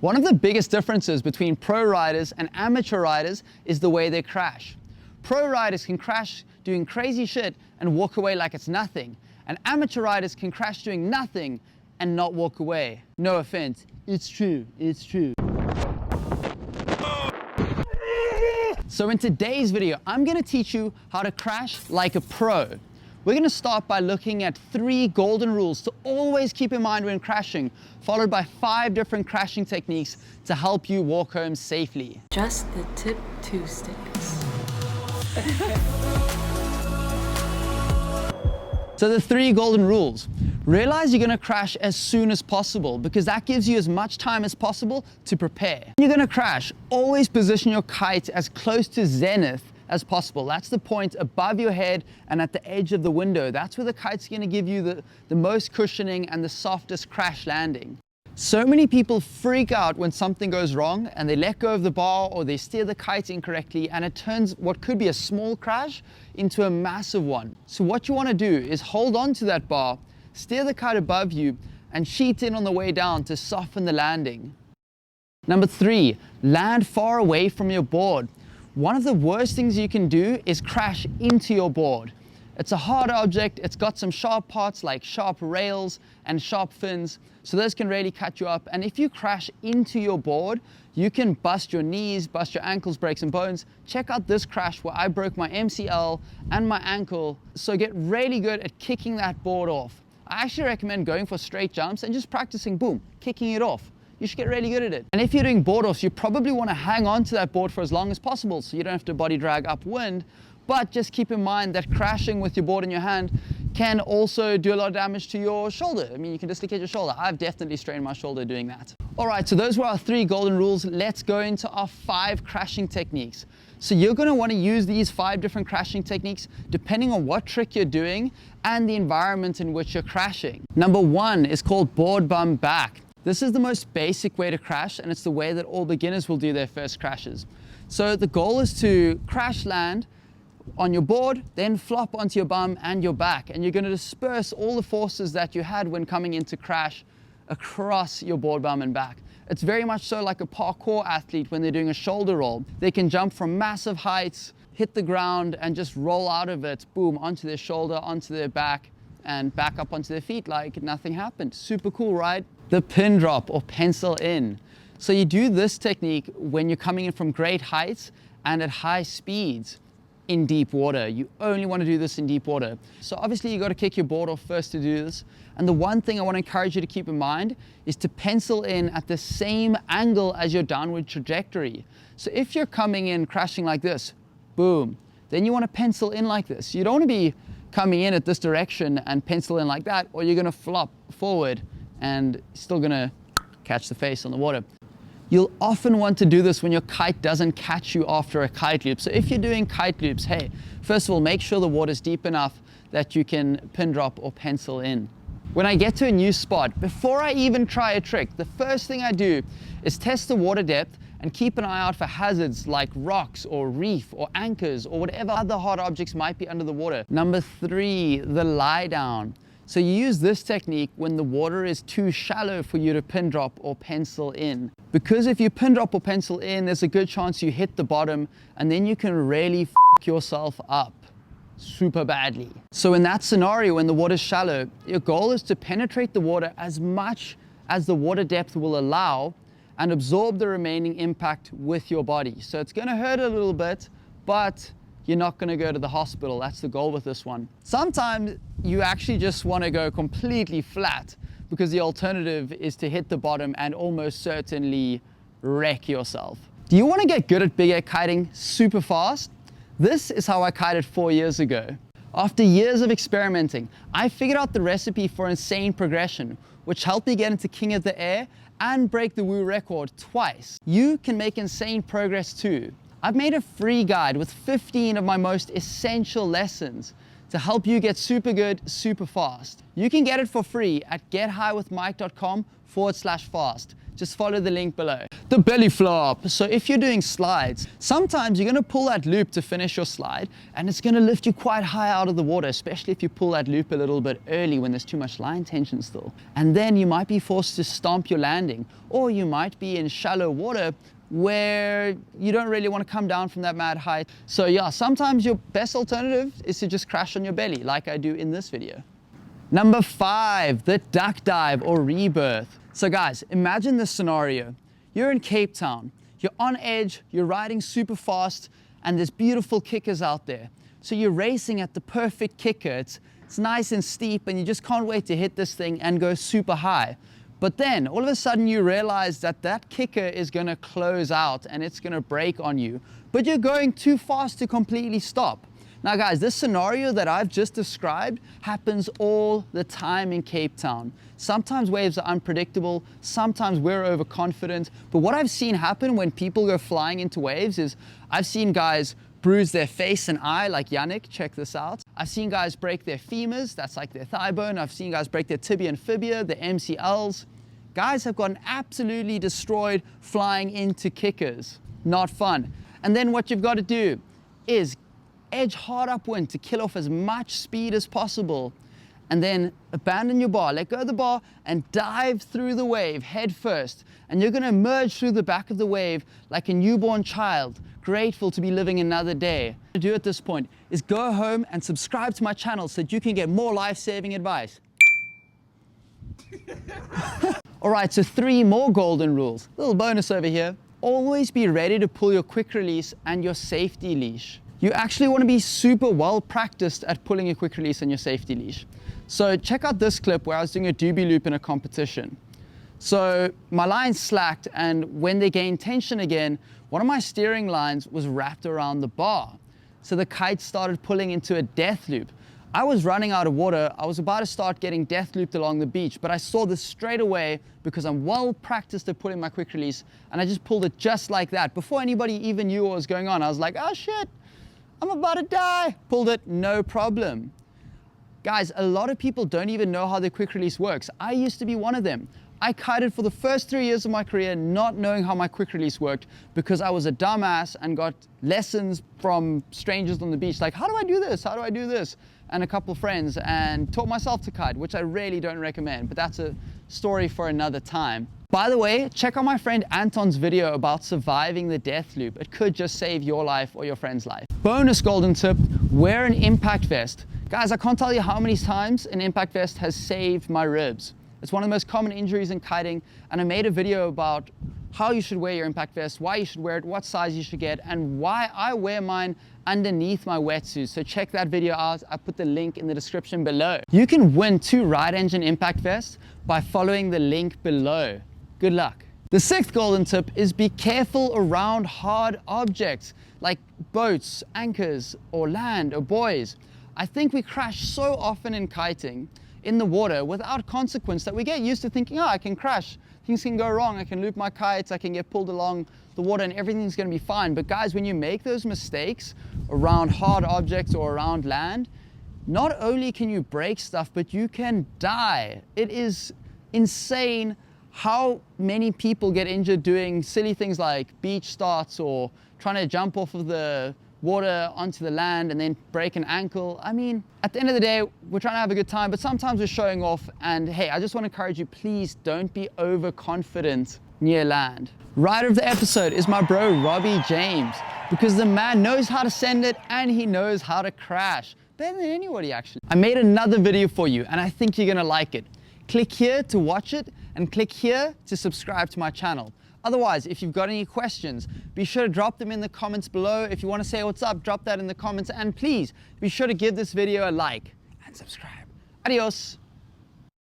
One of the biggest differences between pro riders and amateur riders is the way they crash. Pro riders can crash doing crazy shit and walk away like it's nothing, and amateur riders can crash doing nothing and not walk away. No offense, it's true, it's true. So in today's video, I'm going to teach you how to crash like a pro. We're going to start by looking at 3 golden rules to always keep in mind when crashing, followed by 5 different crashing techniques to help you walk home safely. Just the tip Tuesdays. So the 3 golden rules. Realize you're going to crash as soon as possible because that gives you as much time as possible to prepare. When you're going to crash, always position your kite as close to zenith as possible. That's the point above your head and at the edge of the window. That's where the kite's going to give you the most cushioning and the softest crash landing. So many people freak out when something goes wrong and they let go of the bar or they steer the kite incorrectly and it turns what could be a small crash into a massive one. So what you want to do is hold on to that bar, steer the kite above you and sheet in on the way down to soften the landing. Number 3, land far away from your board. One of the worst things you can do is crash into your board. It's a hard object, it's got some sharp parts like sharp rails and sharp fins, so those can really cut you up. And if you crash into your board, you can bust your knees, bust your ankles, break some bones. Check out this crash where I broke my MCL and my ankle, so get really good at kicking that board off. I actually recommend going for straight jumps and just practicing, boom, kicking it off. You should get really good at it. And if you're doing board offs, you probably want to hang on to that board for as long as possible so you don't have to body drag upwind. But just keep in mind that crashing with your board in your hand can also do a lot of damage to your shoulder. I mean, you can dislocate your shoulder. I've definitely strained my shoulder doing that. All right, so those were our 3 golden rules. Let's go into our 5 crashing techniques. So you're going to want to use these 5 different crashing techniques depending on what trick you're doing and the environment in which you're crashing. Number 1 is called board bum back. This is the most basic way to crash, and it's the way that all beginners will do their first crashes. So the goal is to crash land on your board, then flop onto your bum and your back, and you're going to disperse all the forces that you had when coming into crash across your board, bum and back. It's very much so like a parkour athlete when they're doing a shoulder roll. They can jump from massive heights, hit the ground and just roll out of it, boom, onto their shoulder, onto their back and back up onto their feet like nothing happened. Super cool, right? The pin drop or pencil in. So you do this technique when you're coming in from great heights and at high speeds in deep water. You only want to do this in deep water. So obviously you got to kick your board off first to do this. And the one thing I want to encourage you to keep in mind is to pencil in at the same angle as your downward trajectory. So if you're coming in crashing like this, boom, then you want to pencil in like this. You don't want to be coming in at this direction and pencil in like that, or you're going to flop forward and still going to catch the face on the water. You'll often want to do this when your kite doesn't catch you after a kite loop. So if you're doing kite loops, hey, first of all, make sure the water's deep enough that you can pin drop or pencil in. When I get to a new spot, before I even try a trick, the first thing I do is test the water depth and keep an eye out for hazards like rocks or reef or anchors or whatever other hard objects might be under the water. Number 3, the lie down. So you use this technique when the water is too shallow for you to pin drop or pencil in. Because if you pin drop or pencil in, there's a good chance you hit the bottom and then you can really f yourself up super badly. So in that scenario, when the water's shallow, your goal is to penetrate the water as much as the water depth will allow and absorb the remaining impact with your body. So it's going to hurt a little bit, but you're not going to go to the hospital. That's the goal with this one. Sometimes you actually just want to go completely flat because the alternative is to hit the bottom and almost certainly wreck yourself. Do you want to get good at big air kiting super fast? This is how I kited 4 years ago. After years of experimenting, I figured out the recipe for insane progression, which helped me get into King of the Air and break the Woo record twice. You can make insane progress too. I've made a free guide with 15 of my most essential lessons to help you get super good, super fast. You can get it for free at gethighwithmike.com/fast. just follow the link below. The belly flop. So if you're doing slides, sometimes you're gonna pull that loop to finish your slide, and it's gonna lift you quite high out of the water, especially if you pull that loop a little bit early when there's too much line tension still. And then you might be forced to stomp your landing, or you might be in shallow water where you don't really want to come down from that mad height. So yeah, sometimes your best alternative is to just crash on your belly, like I do in this video. Number 5, the duck dive or rebirth. So guys, imagine this scenario. You're in Cape Town, you're on edge, you're riding super fast, and there's beautiful kickers out there. So you're racing at the perfect kicker. It's nice and steep, and you just can't wait to hit this thing and go super high. But then all of a sudden you realize that that kicker is going to close out and it's going to break on you, but you're going too fast to completely stop. Now guys, this scenario that I've just described happens all the time in Cape Town. Sometimes waves are unpredictable, sometimes we're overconfident, but what I've seen happen when people go flying into waves is I've seen guys bruise their face and eye, like Yannick, check this out. I've seen guys break their femurs, that's like their thigh bone. I've seen guys break their tibia and fibia, their MCLs. Guys have gotten absolutely destroyed flying into kickers. Not fun. And then what you've got to do is edge hard upwind to kill off as much speed as possible. And then abandon your bar, let go of the bar and dive through the wave head first. And you're gonna emerge through the back of the wave like a newborn child, grateful to be living another day. What to do at this point is go home and subscribe to my channel so that you can get more life-saving advice. All right, so 3 more golden rules. Little bonus over here. Always be ready to pull your quick release and your safety leash. You actually want to be super well practiced at pulling your quick release and your safety leash. So check out this clip where I was doing a doobie loop in a competition. So my line slacked, and when they gained tension again, one of my steering lines was wrapped around the bar. So the kite started pulling into a death loop. I was running out of water. I was about to start getting death looped along the beach, but I saw this straight away because I'm well practiced at pulling my quick release, and I just pulled it just like that. Before anybody even knew what was going on, I was like, oh shit, I'm about to die. Pulled it, no problem. Guys, a lot of people don't even know how their quick release works. I used to be one of them. I kited for the first 3 years of my career not knowing how my quick release worked because I was a dumbass and got lessons from strangers on the beach, like, how do I do this? How do I do this? And a couple of friends, and taught myself to kite, which I really don't recommend, but that's a story for another time. By the way, check out my friend Anton's video about surviving the death loop. It could just save your life or your friend's life. Bonus golden tip, wear an impact vest. Guys, I can't tell you how many times an impact vest has saved my ribs. It's one of the most common injuries in kiting, and I made a video about how you should wear your impact vest, why you should wear it, what size you should get, and why I wear mine underneath my wetsuit. So check that video out. I put the link in the description below. You can win 2 ride engine impact vests by following the link below. Good luck. The 6th golden tip is be careful around hard objects like boats, anchors, or land, or buoys. I think we crash so often in kiting in the water without consequence that we get used to thinking, oh, I can crash, things can go wrong, I can loop my kites, I can get pulled along the water and everything's gonna be fine. But guys, when you make those mistakes around hard objects or around land, not only can you break stuff, but you can die. It is insane how many people get injured doing silly things like beach starts or trying to jump off of the water onto the land and then break an ankle. I mean, at the end of the day, we're trying to have a good time, but sometimes we're showing off. And hey, I just want to encourage you, please don't be overconfident near land. Rider of the episode is my bro, Robbie James, because the man knows how to send it and he knows how to crash. Better than anybody, actually. I made another video for you and I think you're gonna like it. Click here to watch it and click here to subscribe to my channel. Otherwise, if you've got any questions, be sure to drop them in the comments below. If you want to say what's up, drop that in the comments. And please, be sure to give this video a like and subscribe. Adios.